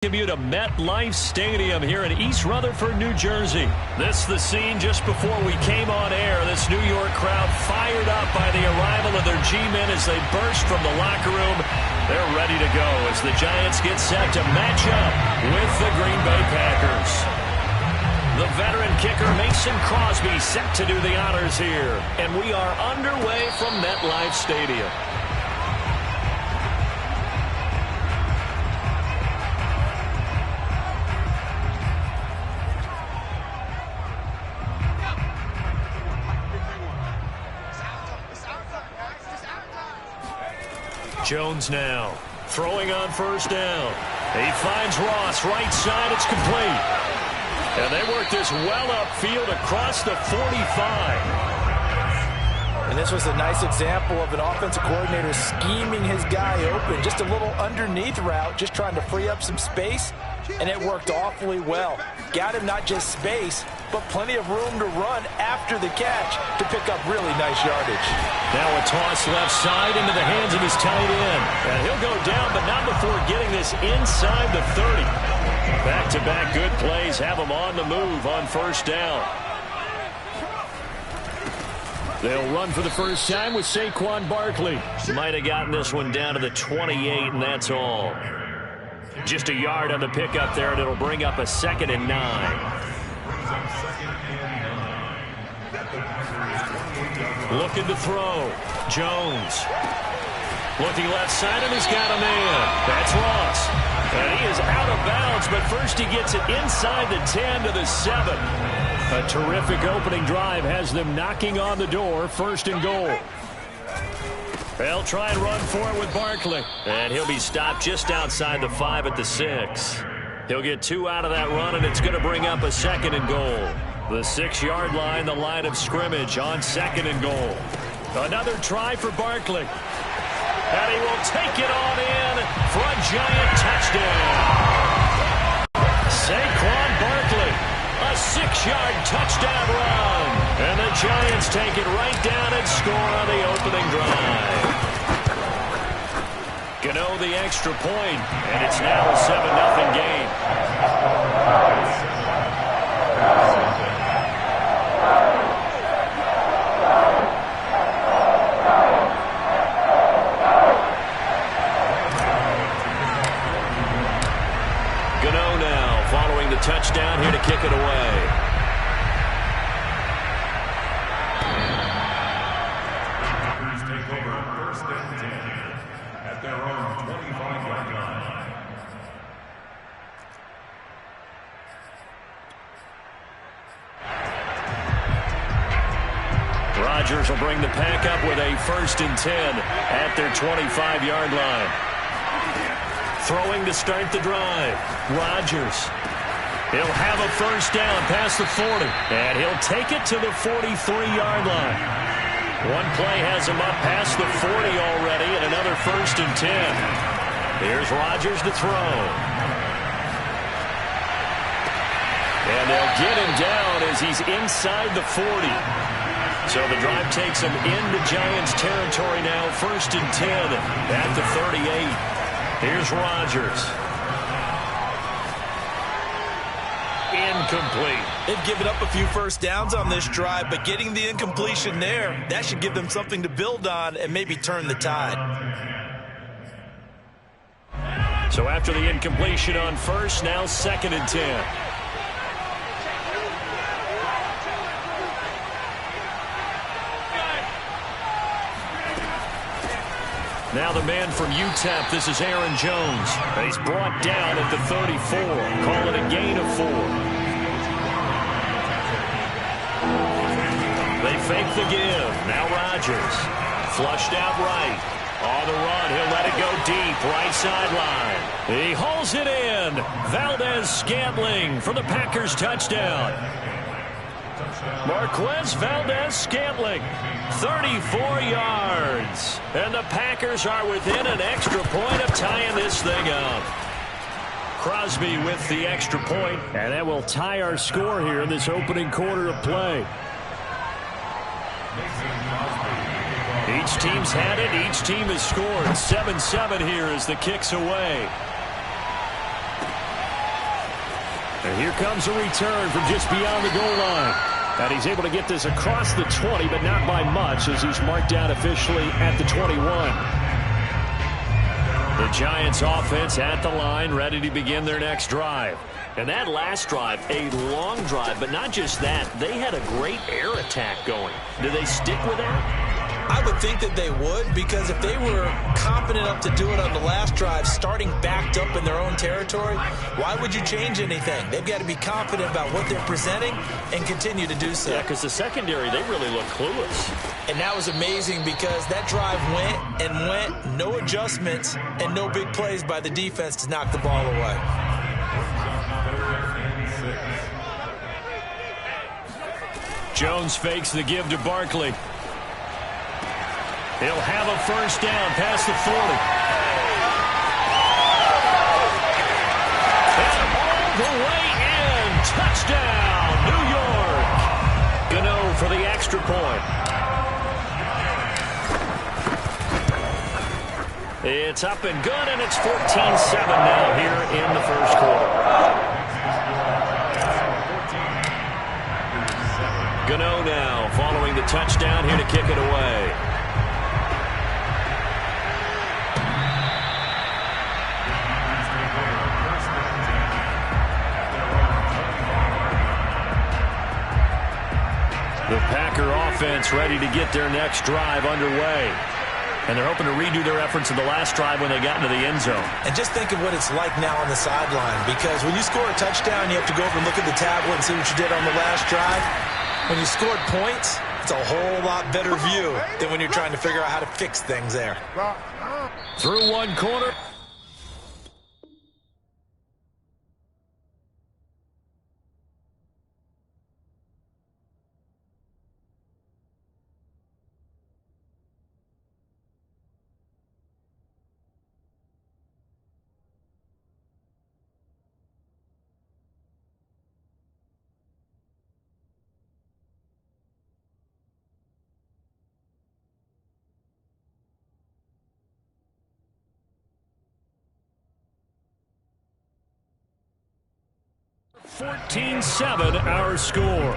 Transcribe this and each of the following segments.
You to MetLife Stadium here in East Rutherford, New Jersey. This is the scene just before we came on air. This New York crowd fired up by the arrival of their G-men as they burst from the locker room. They're ready to go as the Giants get set to match up with the Green Bay Packers. The veteran kicker Mason Crosby set to do the honors here. And we are underway from MetLife Stadium. Jones now throwing on first down. He finds Ross right side. It's complete. And they work this well upfield across the 45. And this was a nice example of an offensive coordinator scheming his guy open. Just a little underneath route, just trying to free up some space. And it worked awfully well. Got him not just space, but plenty of room to run after the catch to pick up really nice yardage. Now a toss left side into the hands of his tight end. And he'll go down, but not before getting this inside the 30. Back-to-back good plays have him on the move on first down. They'll run for the first time with Saquon Barkley. Might have gotten this one down to the 28, and that's all. Just a yard on the pickup there, and it'll bring up a 2nd and 9. Looking to throw. Jones. Looking left side, and he's got a man. That's Ross. And he is out of bounds, but first he gets it inside the 10 to the 7. A terrific opening drive has them knocking on the door, 1st and goal. They'll try and run for it with Barkley. And he'll be stopped just outside the 5 at the 6. He'll get 2 out of that run, and it's going to bring up a 2nd and goal. The 6-yard line, the line of scrimmage on 2nd and goal. Another try for Barkley. And he will take it on in for a Giant touchdown. Saquon Barkley, a 6-yard touchdown run. And the Giants take it right down and score on the opening drive. Gano the extra point, and it's now a 7-0 game. Gano now following the touchdown here to kick it away. Rodgers will bring the pack up with a 1st and 10 at their 25-yard line. Throwing to start the drive. Rodgers. He'll have a first down past the 40. And he'll take it to the 43-yard line. One play has him up past the 40 already, and another 1st and 10. Here's Rodgers to throw. And they'll get him down as he's inside the 40. So the drive takes him into Giants territory now. 1st and 10 at the 38. Here's Rodgers. Incomplete. They've given up a few first downs on this drive, but getting the incompletion there, that should give them something to build on and maybe turn the tide. So after the incompletion on first, now 2nd and 10. Now the man from UTEP, this is Aaron Jones. He's brought down at the 34. Call it a gain of 4. They fake the give. Now Rodgers. Flushed out right. On the run, he'll let it go deep. Right sideline. He hauls it in. Valdez-Scantling for the Packers touchdown. Marquez Valdez-Scantling, 34 yards. And the Packers are within an extra point of tying this thing up. Crosby with the extra point, and that will tie our score here in this opening quarter of play. Each team's had it. Each team has scored. 7-7 here as the kick's away. And here comes a return from just beyond the goal line. And he's able to get this across the 20, but not by much, as he's marked down officially at the 21. The Giants offense at the line, ready to begin their next drive. And that last drive, a long drive, but not just that. They had a great air attack going. Do they stick with that? I would think that they would, because if they were confident enough to do it on the last drive, starting backed up in their own territory, why would you change anything? They've got to be confident about what they're presenting and continue to do so. Yeah, because the secondary, they really look clueless. And that was amazing, because that drive went and went, no adjustments and no big plays by the defense to knock the ball away. Jones fakes the give to Barkley. He'll have a first down past the 40. And all the way in. Touchdown, New York. Gano for the extra point. It's up and good, and it's 14-7 now here in the first quarter. Gano now following the touchdown here to kick it away. The Packer offense ready to get their next drive underway. And they're hoping to redo their efforts in the last drive when they got into the end zone. And just think of what it's like now on the sideline, because when you score a touchdown, you have to go over and look at the tablet and see what you did on the last drive. When you scored points, it's a whole lot better view than when you're trying to figure out how to fix things there. Through one quarter. (14-7) our score.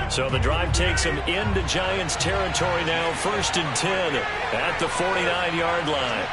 So the drive takes them into Giants territory now. 1st and 10 at the 49-yard line.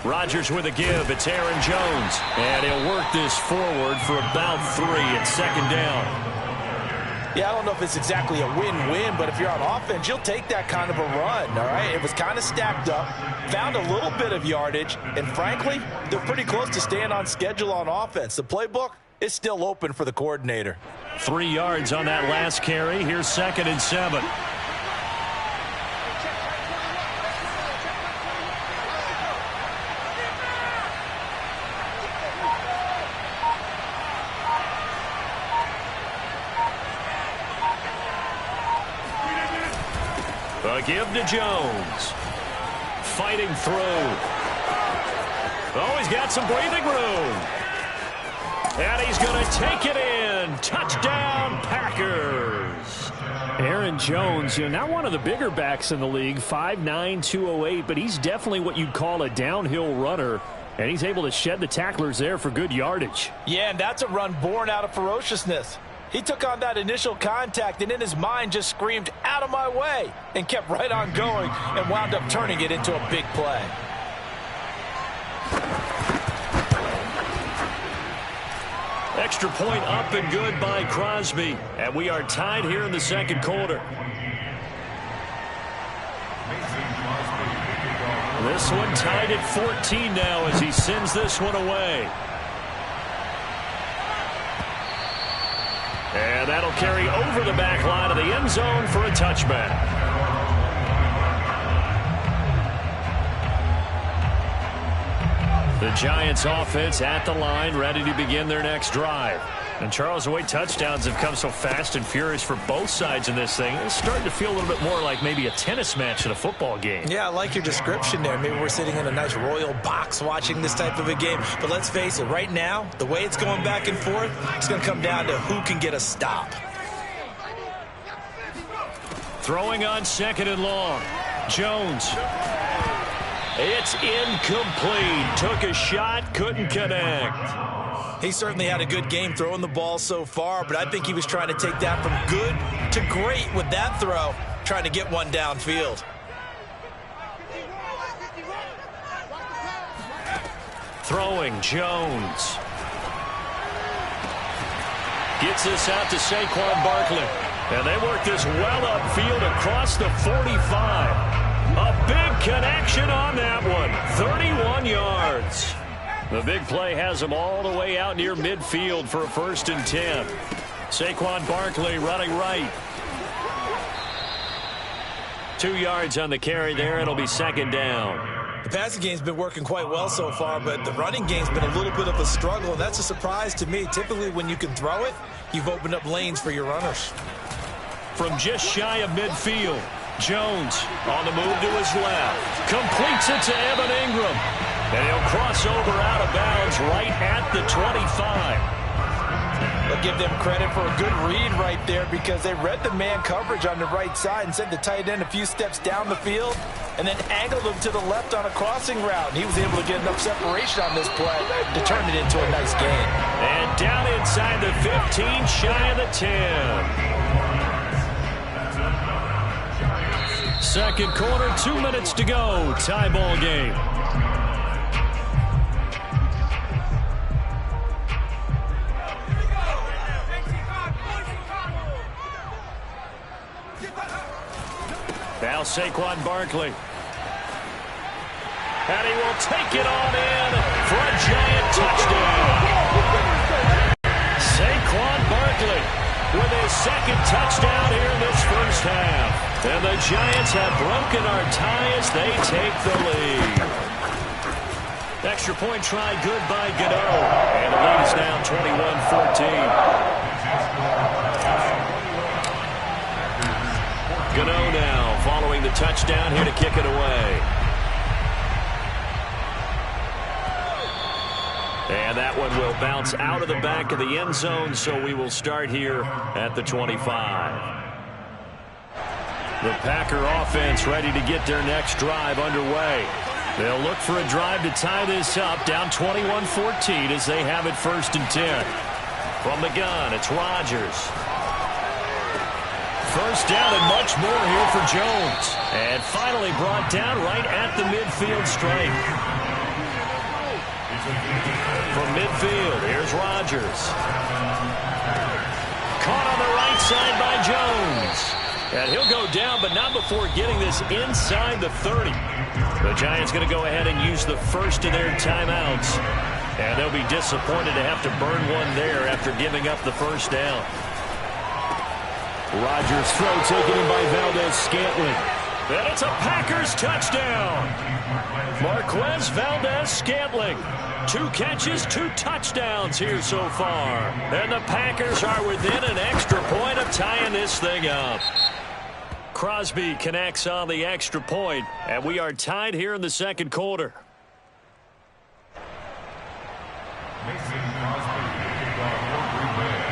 Rodgers with a give. It's Aaron Jones. And he'll work this forward for about 3 at 2nd down. Yeah, I don't know if it's exactly a win-win, but if you're on offense, you'll take that kind of a run, all right? It was kind of stacked up, found a little bit of yardage, and frankly, they're pretty close to staying on schedule on offense. The playbook is still open for the coordinator. 3 yards on that last carry. Here's 2nd and 7. A give to Jones. Fighting through. Oh, he's got some breathing room. And he's going to take it in. Touchdown, Packers. Aaron Jones, not one of the bigger backs in the league, 5'9", 208, but he's definitely what you'd call a downhill runner. And he's able to shed the tacklers there for good yardage. Yeah, and that's a run born out of ferociousness. He took on that initial contact and in his mind just screamed, "Out of my way," and kept right on going and wound up turning it into a big play. Extra point up and good by Crosby. And we are tied here in the second quarter. This one tied at 14 now as he sends this one away. And that'll carry over the back line of the end zone for a touchback. The Giants offense at the line, ready to begin their next drive. And Charles, the way touchdowns have come so fast and furious for both sides in this thing, it's starting to feel a little bit more like maybe a tennis match in a football game. Yeah, I like your description there. Maybe we're sitting in a nice royal box watching this type of a game. But let's face it, right now, the way it's going back and forth, it's going to come down to who can get a stop. Throwing on 2nd and long. Jones. It's incomplete. Took a shot, couldn't connect. He certainly had a good game throwing the ball so far, but I think he was trying to take that from good to great with that throw, trying to get one downfield. Throwing, Jones. Gets this out to Saquon Barkley. And they work this well upfield across the 45. A big connection on that one. 31 yards. The big play has them all the way out near midfield for a 1st and 10. Saquon Barkley running right. 2 yards on the carry there. It'll be 2nd down. The passing game's been working quite well so far, but the running game's been a little bit of a struggle, and that's a surprise to me. Typically, when you can throw it, you've opened up lanes for your runners. From just shy of midfield, Jones on the move to his left. Completes it to Evan Ingram. And he'll cross over out of bounds right at the 25. I'll give them credit for a good read right there because they read the man coverage on the right side and sent the tight end a few steps down the field and then angled him to the left on a crossing route. And he was able to get enough separation on this play to turn it into a nice gain. And down inside the 15, shy of the 10. 2nd quarter, 2 minutes to go. Tie ball game. Now Saquon Barkley. And he will take it on in for a giant touchdown. Saquon Barkley with his 2nd touchdown here in this 1st half. And the Giants have broken our tie as they take the lead. Extra point try good by Gano. And the lead is now 21-14. Gano now following the touchdown here to kick it away. And that one will bounce out of the back of the end zone, so we will start here at the 25. The Packer offense ready to get their next drive underway. They'll look for a drive to tie this up, down 21-14 as they have it 1st and 10. From the gun, it's Rodgers. 1st down and much more here for Jones. And finally brought down right at the midfield stripe. From midfield, here's Rodgers. Caught on the right side by Jones. And he'll go down, but not before getting this inside the 30. The Giants going to go ahead and use the first of their timeouts. And they'll be disappointed to have to burn one there after giving up the 1st down. Rodgers' throw taken in by Valdez-Scantling. And it's a Packers touchdown. Marquez Valdez-Scantling. 2 catches, 2 touchdowns here so far. And the Packers are within an extra point of tying this thing up. Crosby connects on the extra point, and we are tied here in the 2nd quarter.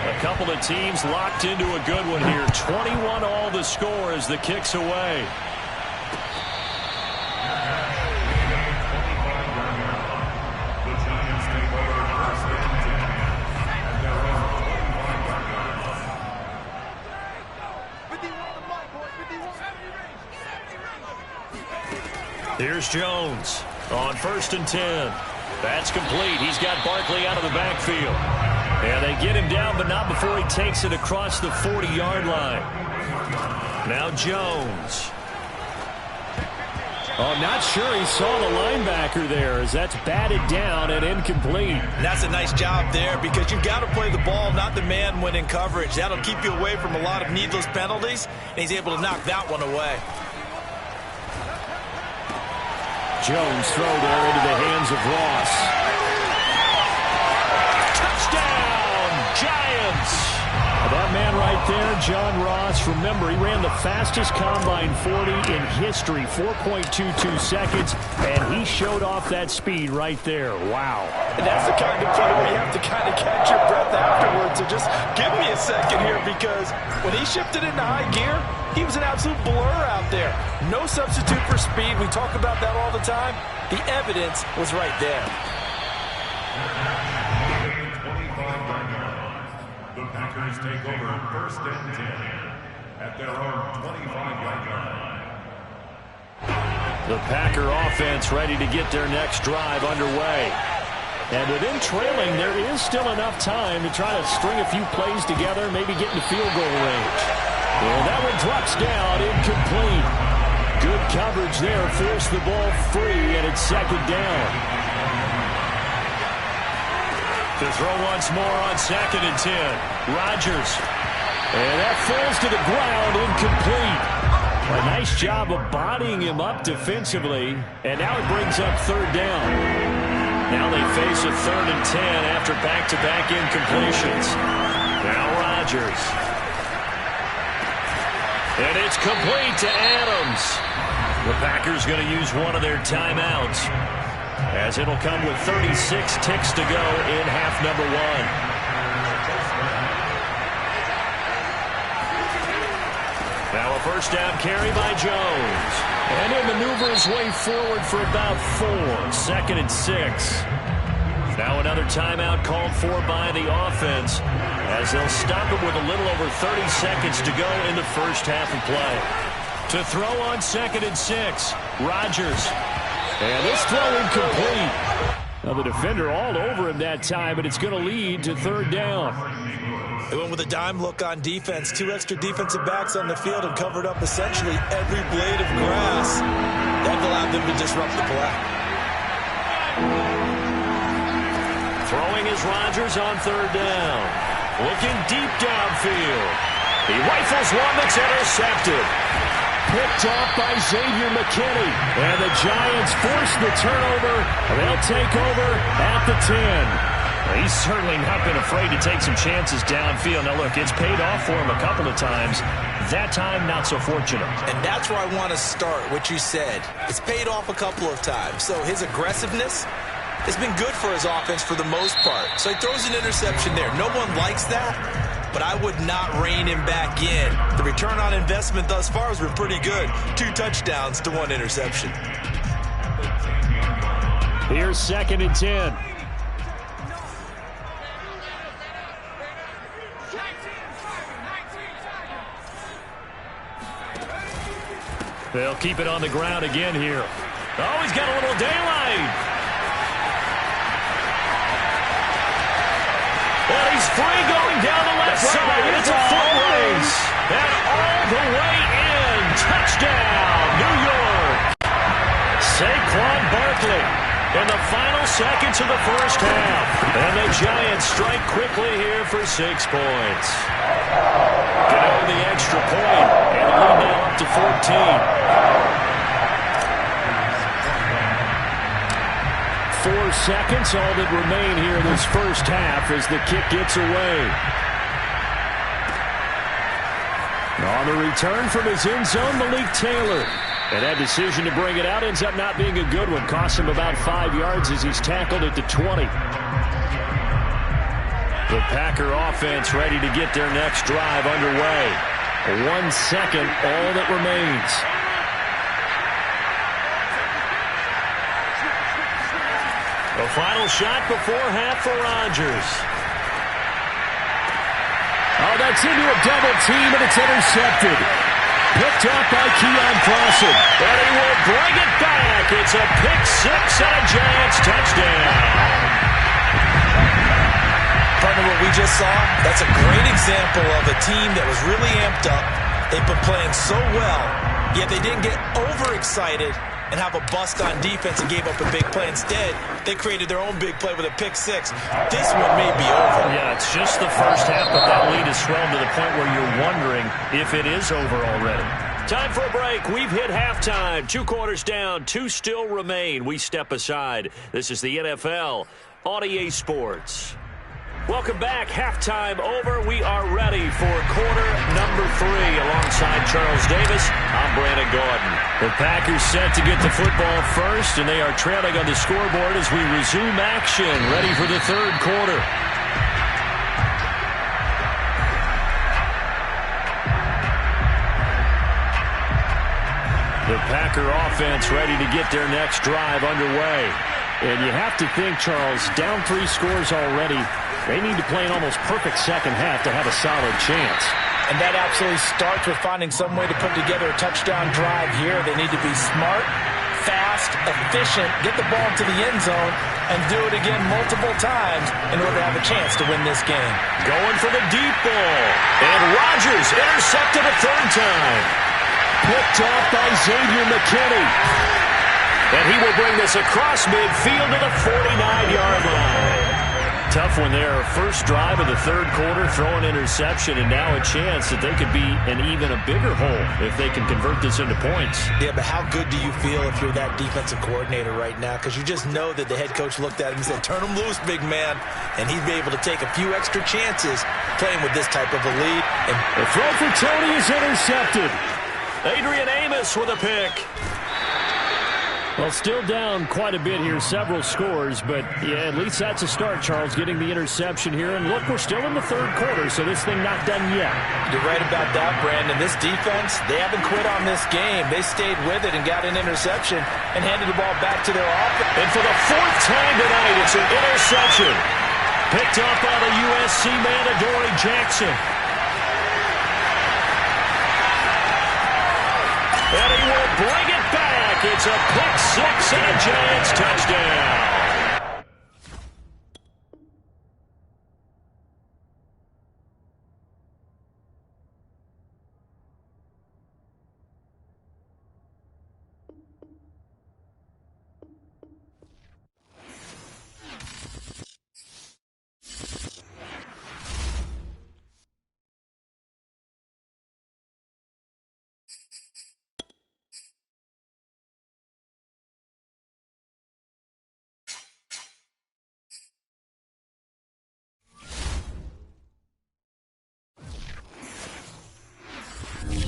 A couple of teams locked into a good one here. 21 all the score as the kick's away. Here's Jones on 1st and 10. That's complete. He's got Barkley out of the backfield. And they get him down, but not before he takes it across the 40-yard line. Now Jones. Oh, not sure he saw the linebacker there as that's batted down and incomplete. That's a nice job there because you've got to play the ball, not the man when in coverage. That'll keep you away from a lot of needless penalties, and he's able to knock that one away. Jones throw there into the hands of Ross. Touchdown! Giants. That man right there, John Ross, remember, he ran the fastest Combine 40 in history, 4.22 seconds, and he showed off that speed right there. Wow. And that's the kind of play where you have to kind of catch your breath afterwards. So just give me a second here, because when he shifted into high gear, he was an absolute blur out there. No substitute for speed. We talk about that all the time. The evidence was right there. The Packers take over 1st and 10 at their own 25-yard line. The Packer offense ready to get their next drive underway. And within trailing, there is still enough time to try to string a few plays together, maybe get into field goal range. Well, that one drops down, incomplete. Good coverage there, forced the ball free, and it's 2nd down. To throw once more on 2nd and 10. Rodgers. And that falls to the ground, incomplete. A nice job of bodying him up defensively. And now it brings up 3rd down. Now they face a 3rd and 10 after back-to-back incompletions. Now Rodgers. And it's complete to Adams. The Packers going to use one of their timeouts, as it'll come with 36 ticks to go in half number 1. Now a 1st down carry by Jones. And he'll maneuver his way forward for about 4. 2nd and 6. Now another timeout called for by the offense, as they'll stop it with a little over 30 seconds to go in the first half of play. To throw on 2nd and 6. Rodgers. And this throw incomplete. Now the defender all over him that time, but it's going to lead to 3rd down. They went with a dime look on defense. 2 extra defensive backs on the field and covered up essentially every blade of grass. That allowed them to disrupt the play. Throwing is Rodgers on 3rd down. Looking deep downfield. He rifles one that's intercepted. Picked off by Xavier McKinney. And the Giants force the turnover. They'll take over at the 10. He's certainly not been afraid to take some chances downfield. Now, look, it's paid off for him a couple of times. That time, not so fortunate. And that's where I want to start, what you said. It's paid off a couple of times. So his aggressiveness has been good for his offense for the most part. So he throws an interception there. No one likes that, but I would not rein him back in. The return on investment thus far has been pretty good. 2 touchdowns to 1 interception. Here's 2nd and 10. They'll keep it on the ground again here. Oh, he's got a little daylight. And he's free going down the left side. It's a foot race. And all the way in. Touchdown, New York. Saquon Barkley in the final seconds of the first half. And the Giants strike quickly here for 6 points. Get over the extra point, and the lead now up to 14. 4 seconds, all that remain here in this first half as the kick gets away. On the return from his end zone, Malik Taylor. And that decision to bring it out ends up not being a good one. Costs him about 5 yards as he's tackled at the 20. The Packer offense ready to get their next drive underway. 1 second, all that remains. The final shot before half for Rodgers. Oh, that's into a double team, and it's intercepted. Picked up by Keon Crossen. And he will bring it back. It's a pick 6 and a Giants touchdown. Partner, what we just saw, that's a great example of a team that was really amped up. They've been playing so well, yet they didn't get overexcited and have a bust on defense and gave up a big play. Instead, they created their own big play with a pick 6. This one may be over. Yeah, it's just the first half, but that lead has swelled to the point where you're wondering if it is over already. Time for a break. We've hit halftime. 2 quarters down, 2 still remain. We step aside. This is the NFL on EA Sports. Welcome back. Halftime over. We are ready for quarter number 3. Alongside Charles Davis, I'm Brandon Gordon. The Packers set to get the football first, and they are trailing on the scoreboard as we resume action, ready for the third quarter. The Packer offense ready to get their next drive underway. And you have to think, Charles, down 3 scores already. They need to play an almost perfect second half to have a solid chance. And that absolutely starts with finding some way to put together a touchdown drive here. They need to be smart, fast, efficient, get the ball to the end zone, and do it again multiple times in order to have a chance to win this game. Going for the deep ball. And Rodgers intercepted a third time. Picked off by Xavier McKinney. And he will bring this across midfield to the 49-yard line. Tough one there. First drive of the third quarter, throw an interception, and now a chance that they could be an even a bigger hole if they can convert this into points. Yeah, but how good do you feel if you're that defensive coordinator right now? Because you just know that the head coach looked at him and said, turn him loose, big man. And he'd be able to take a few extra chances playing with this type of a lead. And the throw for Tony is intercepted. Adrian Amos with a pick. Well, still down quite a bit here, several scores, but yeah, at least that's a start, Charles, getting the interception here. And look, we're still in the third quarter, so this thing not done yet. You're right about that, Brandon. This defense, they haven't quit on this game. They stayed with it and got an interception and handed the ball back to their offense. And for the 4th time tonight, it's an interception. Picked up by the USC man, Adoree Jackson. And he will bring it back. It's a pick 6 and a Giants touchdown.